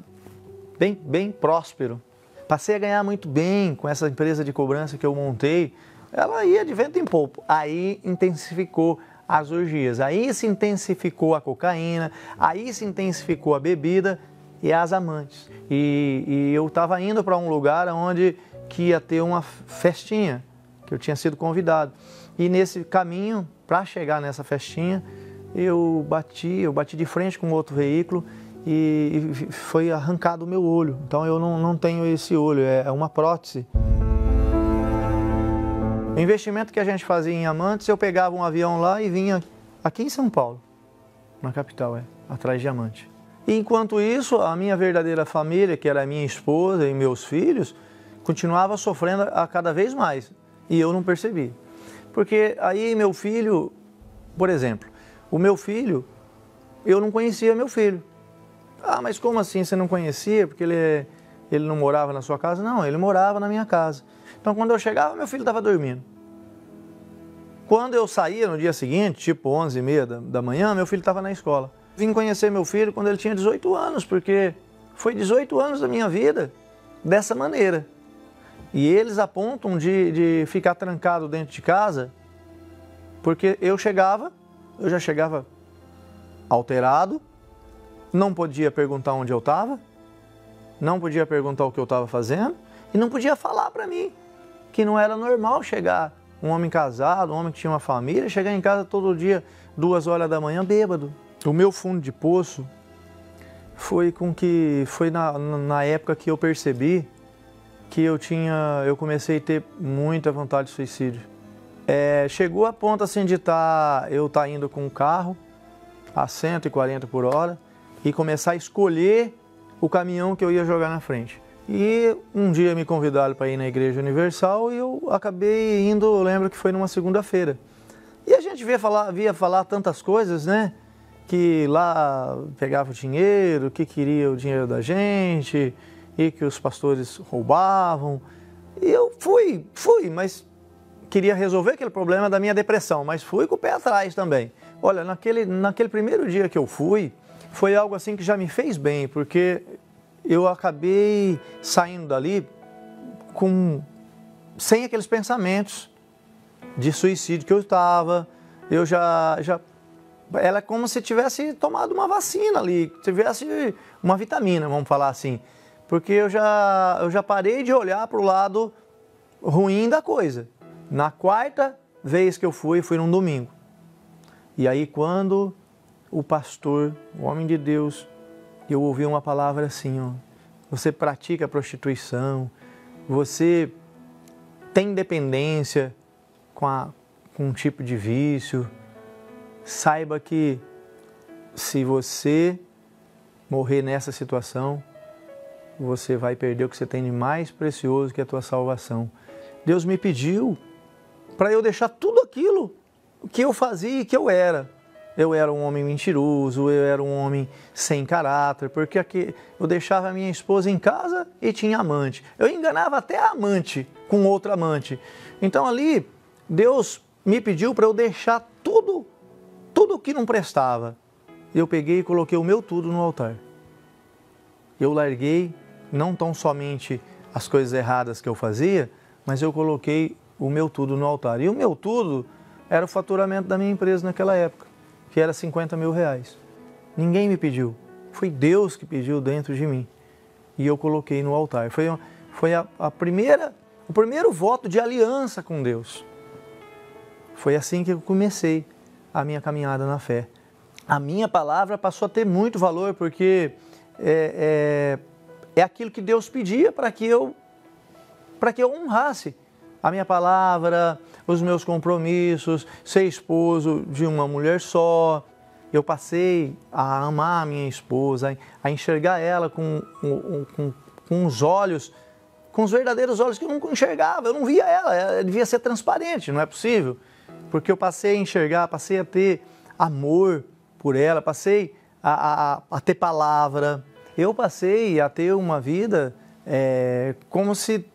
bem próspero. Passei a ganhar muito bem com essa empresa de cobrança que eu montei. Ela ia de vento em popa. Aí intensificou as orgias, aí se intensificou a cocaína, aí se intensificou a bebida e as amantes. E eu estava indo para um lugar onde que ia ter uma festinha, que eu tinha sido convidado. E nesse caminho, para chegar nessa festinha, eu bati de frente com outro veículo e foi arrancado o meu olho. Então eu não tenho esse olho, é uma prótese. O investimento que a gente fazia em Amantes, eu pegava um avião lá e vinha aqui em São Paulo, na capital, atrás de Diamante. E enquanto isso, a minha verdadeira família, que era a minha esposa e meus filhos, continuava sofrendo a cada vez mais. E eu não percebi. Porque aí meu filho, por exemplo, o meu filho, eu não conhecia meu filho. Ah, mas como assim você não conhecia? Porque ele não morava na sua casa? Não, ele morava na minha casa. Então quando eu chegava, meu filho estava dormindo. Quando eu saía no dia seguinte, tipo 11h30 da manhã, meu filho estava na escola. Vim conhecer meu filho quando ele tinha 18 anos, porque foi 18 anos da minha vida dessa maneira. E eles apontam de ficar trancado dentro de casa, porque eu já chegava alterado, não podia perguntar onde eu estava, não podia perguntar o que eu estava fazendo e não podia falar para mim que não era normal chegar um homem casado, um homem que tinha uma família, chegar em casa todo dia 2 horas da manhã bêbado. O meu fundo de poço foi na época que eu percebi que eu comecei a ter muita vontade de suicídio. Chegou a ponto assim de eu estar indo com o carro a 140 por hora e começar a escolher o caminhão que eu ia jogar na frente. E um dia me convidaram para ir na Igreja Universal e eu acabei indo, eu lembro que foi numa segunda-feira. E a gente via falar tantas coisas, né? Que lá pegava o dinheiro, que queria o dinheiro da gente e que os pastores roubavam. E eu fui, mas queria resolver aquele problema da minha depressão, mas fui com o pé atrás também. Olha, naquele primeiro dia que eu fui, foi algo assim que já me fez bem, porque eu acabei saindo dali sem aqueles pensamentos de suicídio que eu estava. Eu ela é como se tivesse tomado uma vacina ali, tivesse uma vitamina, vamos falar assim. Porque eu já parei de olhar para o lado ruim da coisa. Na quarta vez que eu fui num domingo. E aí quando o pastor, o homem de Deus, eu ouvi uma palavra assim, ó, você pratica prostituição, você tem dependência com um tipo de vício, saiba que se você morrer nessa situação, você vai perder o que você tem de mais precioso, que é a tua salvação. Deus me pediu para eu deixar tudo aquilo que eu fazia e que eu era. Eu era um homem mentiroso, eu era um homem sem caráter, porque aqui eu deixava a minha esposa em casa e tinha amante. Eu enganava até a amante com outro amante. Então ali, Deus me pediu para eu deixar tudo que não prestava. Eu peguei e coloquei o meu tudo no altar. Eu larguei não tão somente as coisas erradas que eu fazia, mas eu coloquei o meu tudo no altar. E o meu tudo era o faturamento da minha empresa naquela época, que era 50 mil reais. Ninguém me pediu, foi Deus que pediu dentro de mim. E eu coloquei no altar. Foi o primeiro voto de aliança com Deus. Foi assim que eu comecei a minha caminhada na fé. A minha palavra passou a ter muito valor, porque é aquilo que Deus pedia para que eu honrasse a minha palavra, os meus compromissos, ser esposo de uma mulher só. Eu passei a amar a minha esposa, a enxergar ela com os olhos, com os verdadeiros olhos que eu não enxergava, eu não via ela devia ser transparente, não é possível? Porque eu passei a enxergar, passei a ter amor por ela, passei a ter palavra, eu passei a ter uma vida como se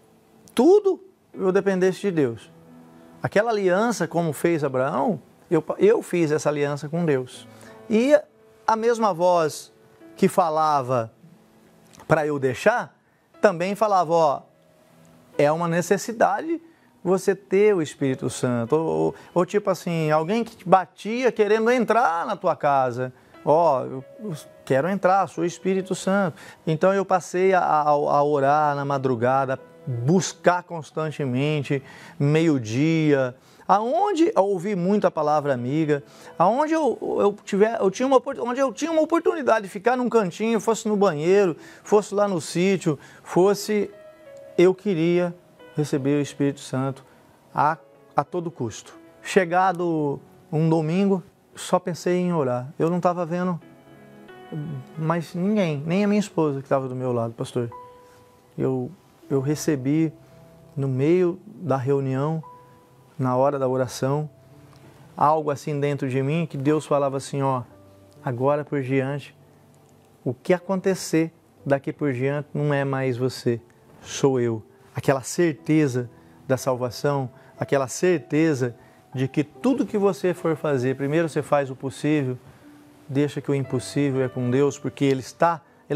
tudo eu dependesse de Deus. Aquela aliança, como fez Abraão, eu fiz essa aliança com Deus. E a mesma voz que falava para eu deixar, também falava, ó, é uma necessidade você ter o Espírito Santo. Ou tipo assim, alguém que te batia querendo entrar na tua casa. Ó, eu quero entrar, sou Espírito Santo. Então eu passei a orar na madrugada, buscar constantemente, meio-dia, aonde eu ouvi muito a palavra amiga, aonde eu tinha uma oportunidade de ficar num cantinho, fosse no banheiro, fosse lá no sítio, eu queria receber o Espírito Santo a todo custo. Chegado um domingo, só pensei em orar. Eu não estava vendo mais ninguém, nem a minha esposa que estava do meu lado, pastor. Eu recebi no meio da reunião, na hora da oração, algo assim dentro de mim, que Deus falava assim, ó, agora por diante, o que acontecer daqui por diante não é mais você, sou eu. Aquela certeza da salvação, aquela certeza de que tudo que você for fazer, primeiro você faz o possível, deixa que o impossível é com Deus, porque Ele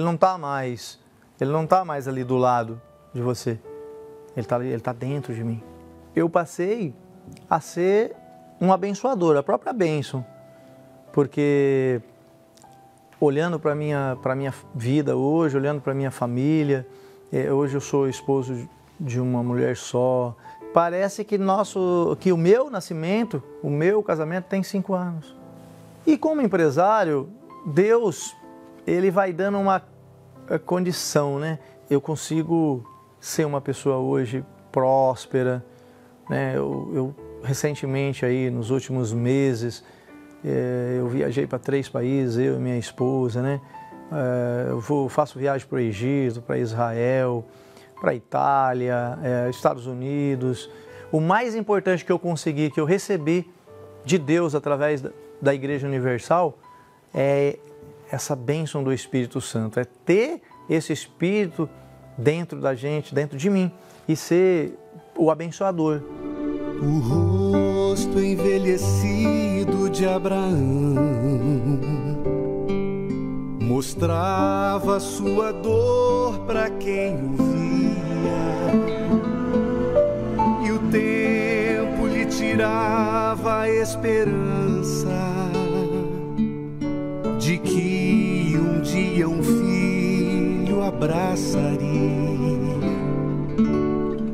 não está mais ali do lado de você, Ele está dentro de mim. Eu passei a ser um abençoador, a própria bênção, porque olhando para a minha vida hoje, olhando para a minha família, hoje eu sou esposo de uma mulher só, parece que o meu nascimento, o meu casamento tem 5 anos. E como empresário, Deus, Ele vai dando uma condição, né? Eu consigo ser uma pessoa hoje próspera, né? Eu recentemente, aí, nos últimos meses, eu viajei para 3 países, eu e minha esposa, né? Faço viagem para o Egito, para Israel, para a Itália, Estados Unidos. O mais importante que eu consegui, que eu recebi de Deus através da Igreja Universal, é essa bênção do Espírito Santo, é ter esse Espírito dentro da gente, dentro de mim, e ser o abençoador. O rosto envelhecido de Abraão mostrava sua dor para quem o via, e o tempo lhe tirava a esperança de que um dia um filho abraçaria.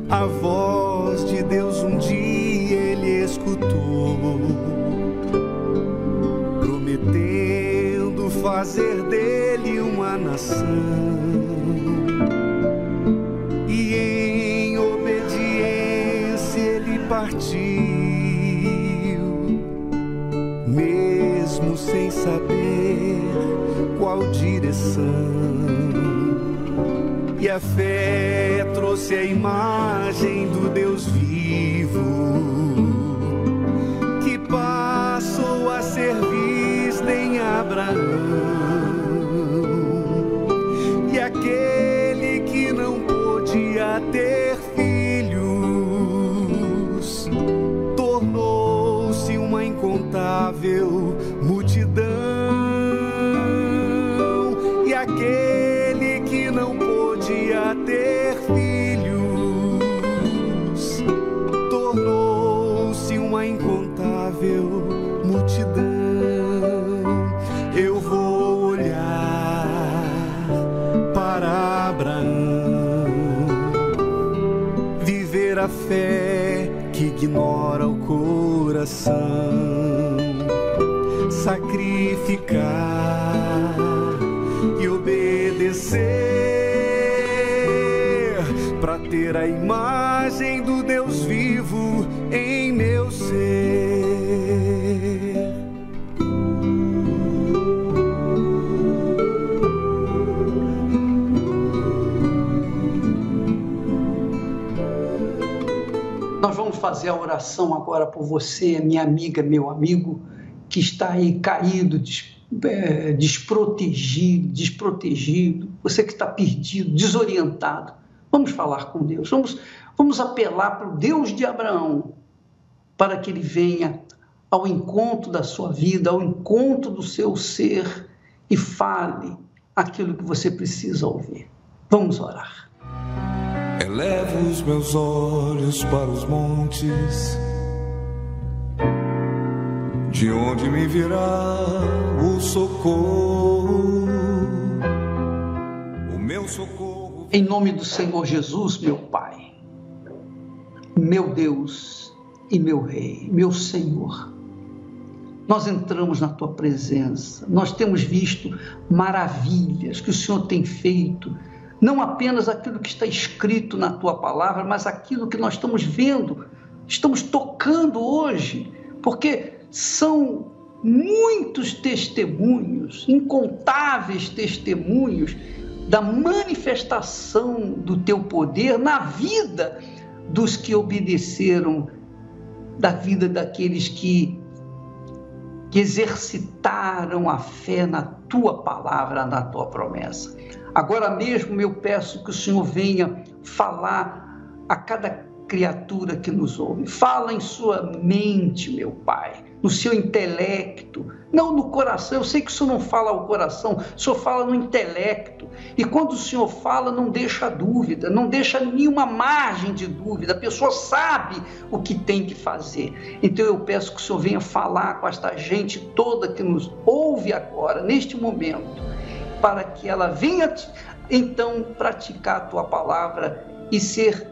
A voz de Deus um dia ele escutou, prometendo fazer dele uma nação. E em obediência ele partiu, mesmo sem saber qual direção. E a fé trouxe a imagem do Deus vivo, que passou a ser vista em Abraão. E aquele que não podia ter filhos tornou-se uma incontável multidão. E aquele que não podia ter filhos tornou-se uma incontável multidão. Eu vou olhar para Abraão, viver a fé que ignora o coração, sacrificar e obedecer para ter a imagem do Deus vivo em meu ser. Nós vamos fazer a oração agora por você, minha amiga, meu amigo, que está aí caído, desprotegido, você que está perdido, desorientado. Vamos falar com Deus, vamos apelar para o Deus de Abraão, para que Ele venha ao encontro da sua vida, ao encontro do seu ser e fale aquilo que você precisa ouvir. Vamos orar. Elevo os meus olhos para os montes, de onde me virá o socorro, o meu socorro. Em nome do Senhor Jesus, meu Pai, meu Deus e meu Rei, meu Senhor, nós entramos na Tua presença, nós temos visto maravilhas que o Senhor tem feito, não apenas aquilo que está escrito na Tua palavra, mas aquilo que nós estamos vendo, estamos tocando hoje, porque são muitos testemunhos, incontáveis testemunhos da manifestação do Teu poder na vida dos que obedeceram, da vida daqueles que exercitaram a fé na Tua palavra, na Tua promessa. Agora mesmo eu peço que o Senhor venha falar a cada criatura que nos ouve. Fala em sua mente, meu Pai, no seu intelecto, não no coração. Eu sei que o Senhor não fala ao coração, o Senhor fala no intelecto. E quando o Senhor fala, não deixa dúvida, não deixa nenhuma margem de dúvida. A pessoa sabe o que tem que fazer. Então eu peço que o Senhor venha falar com esta gente toda que nos ouve agora, neste momento, para que ela venha, então, praticar a Tua palavra e ser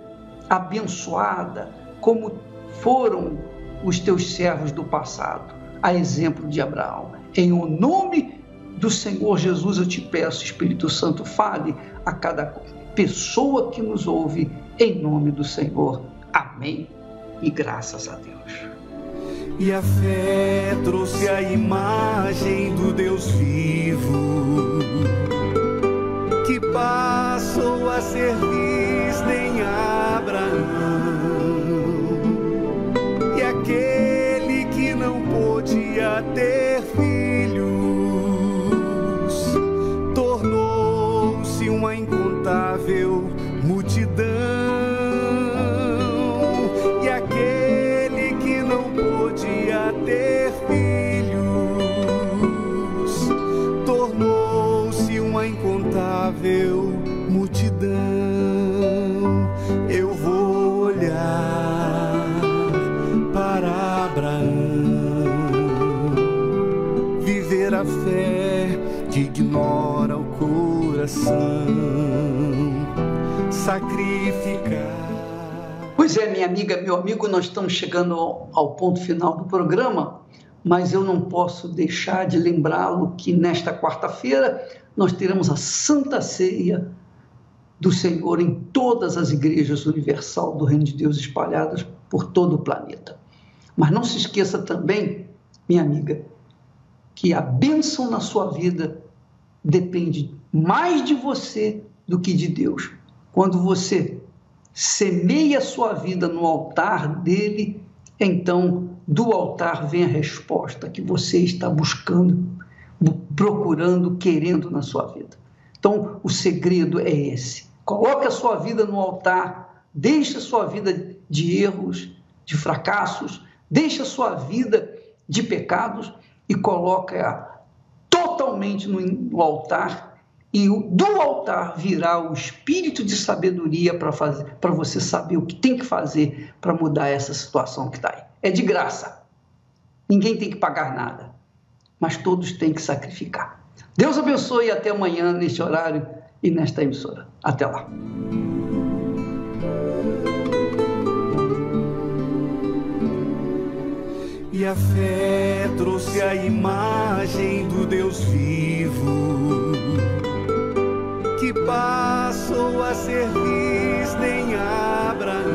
abençoada, como foram os Teus servos do passado, a exemplo de Abraão. Em o nome do Senhor Jesus eu te peço, Espírito Santo, fale a cada pessoa que nos ouve, em nome do Senhor. Amém e graças a Deus. E a fé trouxe a imagem do Deus vivo, que passou a ser visto em Abraão. E aquele que não podia ter filhos, tornou-se uma incontável multidão. E aquele que não podia ter filhos, tornou-se uma incontável multidão. Eu vou olhar para Abraão, viver a fé que ignora o coração, sacrificar. Pois é, minha amiga, meu amigo, nós estamos chegando ao ponto final do programa, mas eu não posso deixar de lembrá-lo que nesta quarta-feira nós teremos a Santa Ceia do Senhor em todas as igrejas universal do Reino de Deus espalhadas por todo o planeta. Mas não se esqueça também, minha amiga, que a bênção na sua vida depende mais de você do que de Deus. Quando você semeia a sua vida no altar dele, então do altar vem a resposta que você está buscando, procurando, querendo na sua vida. Então o segredo é esse: coloque a sua vida no altar, deixe a sua vida de erros, de fracassos, deixe a sua vida de pecados e coloque-a totalmente no altar, e do altar virá o espírito de sabedoria para você saber o que tem que fazer para mudar essa situação que está aí. É de graça. Ninguém tem que pagar nada, mas todos têm que sacrificar. Deus abençoe e até amanhã neste horário e nesta emissora. Até lá. E a fé trouxe a imagem do Deus vivo, que passou a ser visto em Abraão.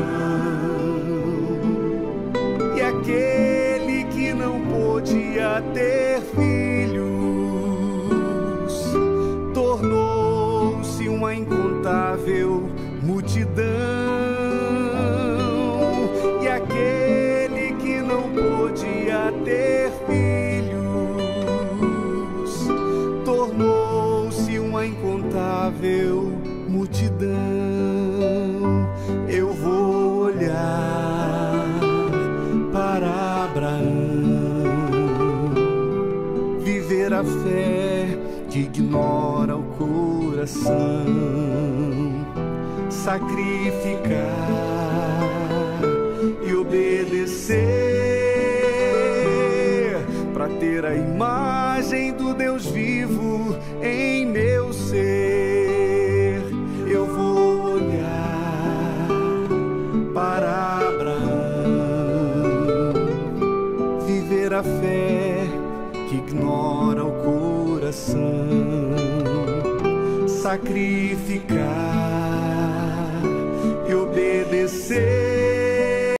E aquele que não podia ter filhos, tornou-se uma incontável multidão. E aquele que não podia ter filhos, tornou-se uma incontável multidão. Eu vou olhar para Abraão, a fé que ignora o coração, sacrificar e obedecer, para ter a imagem do Deus vivo em meu ser. Eu vou olhar para Abraão, viver a fé que ignora o coração, sacrificar